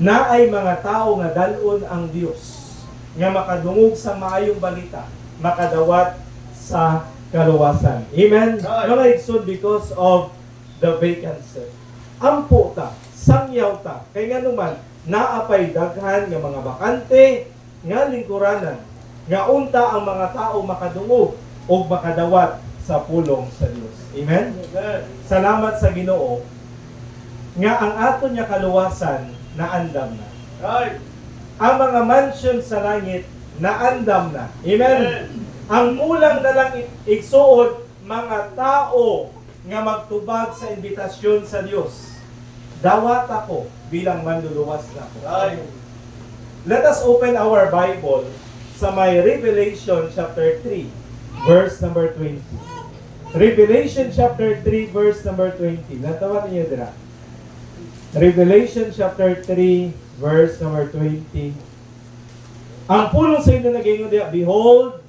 Na ay mga tao nga dalon ang Dios nga makadungog sa maayong balita, makadawat sa kaluwasan. Amen. Mga igsoon, because of the vacancy. Ampo ta, sangyaw ta. Kay nga naman, naapay daghan nga mga bakante nga lingkuranan nga unta ang mga tao makadungog o makadawat sa pulong sa Dios. Amen. Salamat sa Ginoo nga ang aton nga kaluwasan naandam na. Ang mga mansion sa langit naandam na. Amen. Ang kulang na lang igsuod mga tao nga magtubag sa imbitasyon sa Dios. Dawat ako bilang manluluwas na ako. Let us open our Bible sa may Revelation chapter 3 verse number 20. Revelation chapter 3 verse number 20. Natawan niyo dira. Revelation chapter 3 verse number 20. Ang pulong sa inyo naging diya, behold,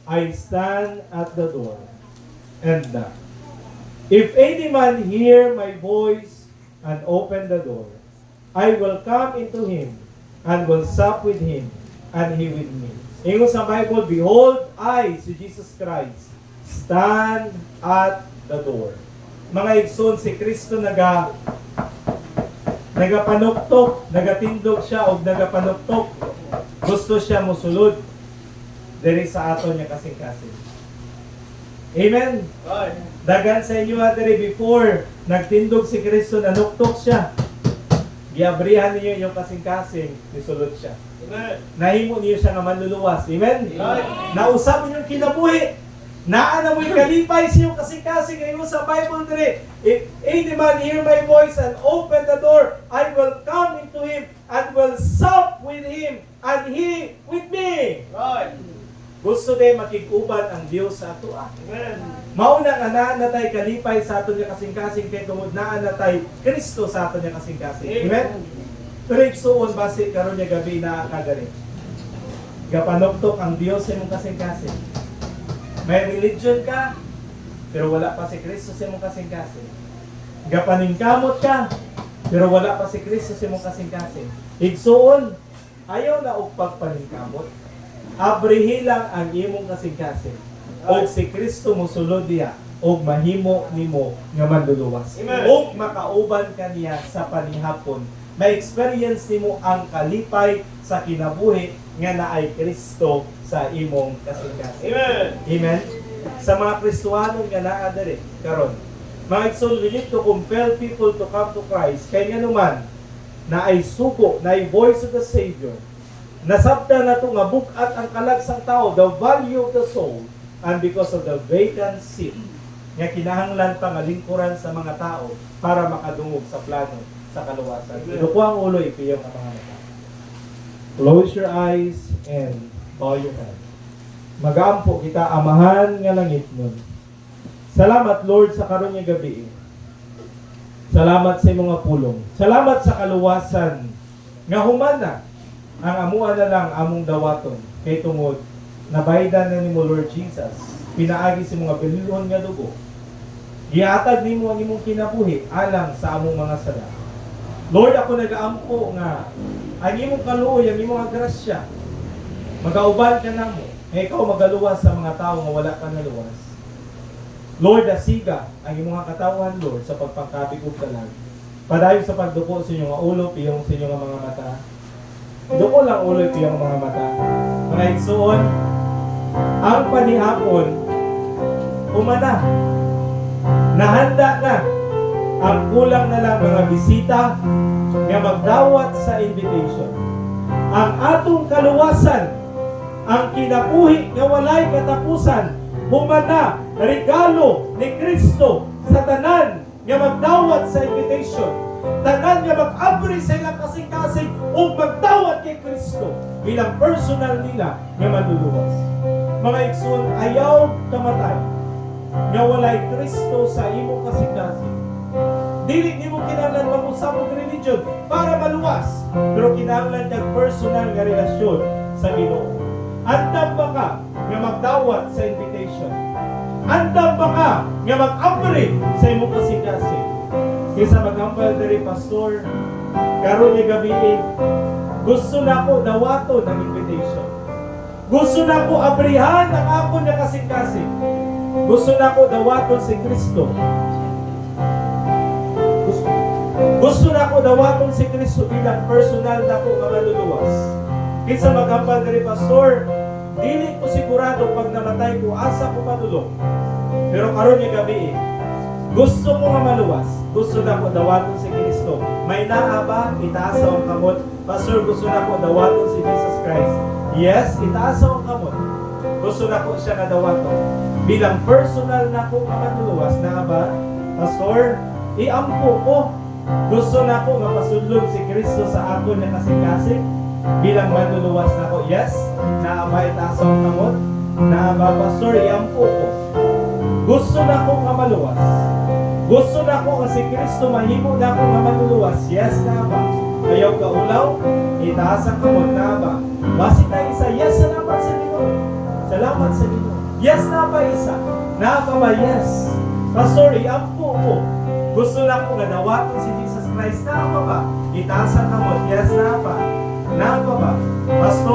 I stand at the door and knock. If any man hear my voice and open the door, I will come into him and will sup with him and he with me. Ingon sa Bible, behold, I, si Jesus Christ, stand at the door. Mga igsoon, si Kristo nagapanuktok, nagatindog siya o nagapanuktok. Gusto siya musulod diri sa aton niya kasing-kasing. Amen. Dagan sa inyo diri before nagtindog si Kristo, nanuktok siya. Giabrihan niyo yung kasing-kasing, nisulod siya. Nahimo niyo siya nga manluluwas. Amen. Nausap niyo kinabuhi. Naa mo'y kalipay siyo kasing-kasing ngayon sa Bible dire. If any man hear my voice and open the door, I will come into him and will sup with him and he with me. Gusto day makiguban ang Dios sa ato. Amen. Mauna nga naa natay kalipay sa ato niya kasing-kasing kay tungod naa natay Kristo sa ato niya kasing-kasing. Amen. Pero igsuon base karon niya gabi na kagari. Gapanuktok ang Dios sa imong kasing-kasing. May religion ka, pero wala pa si Kristo sa imong kasing-kasing. Gapaningkamot ka, pero wala pa si Kristo sa imong kasing-kasing. Igsuon, ayaw na og pagpaningkamot. Abrihi lang ang imong kasing-kasing. O si Kristo mosulod diya, o mahimo nimo nga manluluwas. O makauban ka niya sa panihapon. May experience nimo ang kalipay sa kinabuhi nga naay Kristo sa imong kasing-kasing. Amen. Amen. Sa mga Kristohanon nga naa diri karon, mga igsoon, we need to compel people to come to Christ. Kaya nga naman, naay sugo, naay voice of the Savior. Nasabta na ito nga bukat ang kalagsang tao, the value of the soul, and because of the vacant seat, nga kinahanglan pa nga lingkuran sa mga tao para makadungog sa plano sa kaluwasan. Inuko ang ulo, ipiyong ang mga mata. Close your eyes and bow your head. Mag-aampo kita, amahan nga langit nun. Salamat, Lord, sa karon nga gabi. Salamat sa imong nga pulong. Salamat sa kaluwasan nga humana ang amuan na lang among dawaton kay tungod nabaydan na nimo, Lord Jesus. Pinaagi sa mga bilyon nga dugo. Gihatag nimo ang imong kinabuhi alang sa among mga sala. Lord, ako nagaampo nga ang imong kaluoy, ang imong grasya, magauban ka namo. Ikaw magaluwas sa mga tao nga wala ka naluwas. Lord, asiga ang imong katawan, Lord, sa pagpangkabig ug kalag. Padayon sa pagduko sa inyong ulo, piyong sa inyong mga mata. Duko lang ulo, piyong mga mata. Mga igsuon, ang panihapon, umana, nahanda na, ang kulang na lang mga bisita nga magdawat sa invitation. Ang atong kaluwasan, ang kinabuhi nga walay katapusan, humana regalo ni Kristo sa tanan nga magdawat sa invitation. tanan nga mag-abri sa ilang kasing-kasing o magdawat kay Kristo bilang personal nila nga manluluwas. Mga igsoon, ayaw kamatay nga walay Kristo sa imong kasing-kasing. Dili nimo kinahanglan mag-usab og religion para maluwas, pero kinahanglan kag personal nga relasyon sa Ginoo. Andam ba ka nga magdawat sa invitation? Andam ba ka nga mag-abri sa imong kasing-kasing? Kaysa mag-ambal diri, pastor, karon ni gabi, gusto na ko dawaton ang invitation. Gusto na ko abrihan ang akon nga kasing-kasing. Gusto na ko dawaton si Kristo. Gusto na ko dawaton si Kristo bilang personal na ko nga maluluwas. Kaysa mag-ambal diri, pastor, dili ko sigurado pag namatay ko asa ko madulog. Pero karon ni gabi, gusto ko nga maluwas. Gusto na ko dawaton si Kristo. May naa ba? Itaas ang kamot. Pastor, gusto na ko dawaton si Jesus Christ. Yes, itaas ang kamot. Gusto na ko siya dawaton. Bilang personal na ko nga maluluwas. Na ba? Pastor, iampo ko. Gusto na ko nga masulog si Kristo sa akon na kasing-kasing. Bilang manluluwas na ko. Yes, naa ba? Itaas ang kamot. Na ba? Pastor, iampo ko. Gusto na ko nga maluwas. Gusto na ko kasi Kristo mahimo na ko nga manluluwas. Yes na ba? Ayaw ka ulaw? Itaas ang kamot na ba? Basi tayo isa. Yes na ba sa Ginoo? Salamat sa Ginoo. Yes na ba isa? Na ba? Yes. Pastor, iampo ko. Gusto na ko nga dawaton si Jesus Christ. Na ba? Itaas ang kamot. Yes na ba? Na ba? Pastor,